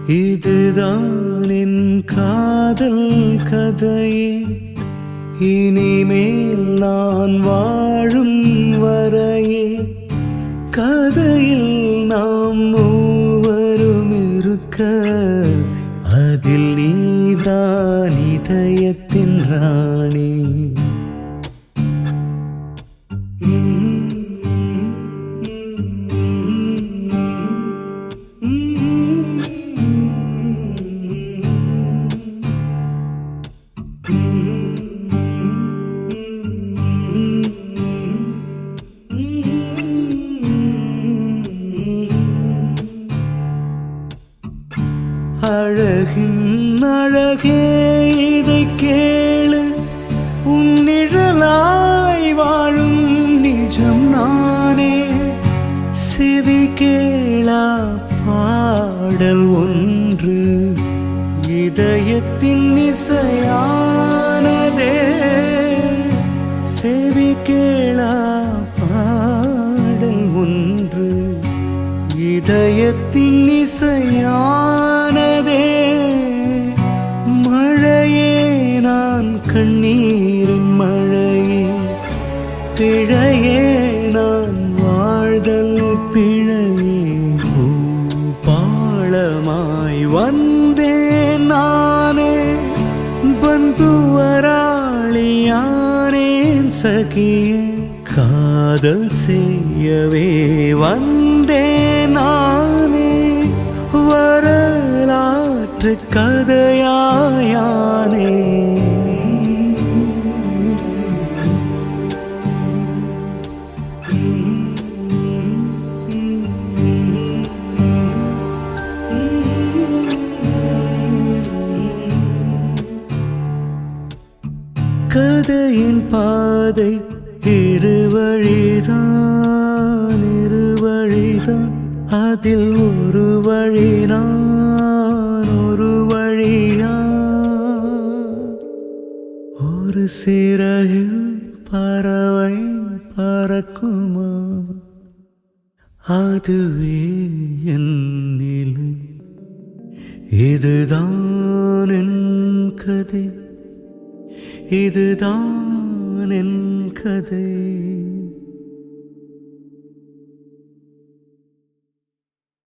இதுதான் என் காதல் கதையே. இனிமேல் நான் வாழும் வரையே கதையில் நாம் மூவரும் இருக்க, அதில் நீதான் இதயத்தின் ராணி. அழகின் அழகே இதை கேளு, உன் நிழலாய் வாழும் நிஜம் நானே. செவி கேளா பாடல் ஒன்று இதயத்தின் இசையானதே. செவி கேளா பாடல் ஒன்று இதயத்தின் இசையானதே. மழையே நான் கண்ணீரின் மழையே, பிழையே நான் வாழ்தல் பிழையே. பாளமாய் வந்தேன் நானே, பந்துவராளியானேன் சகியே. காதல் செய்யவே வந்தேன் நானே, வரலாற்று கதையாயானே. கதையின் பாதை இருவழிதான், இருவழிதான். அதில் ஒரு வழி நான், ஒரு வழியா. ஒரு சிறகில் பறவை பறக்குமா, அதுவே என் நிலை. இதுதான் என் கதை, இதுதான் என் கதை.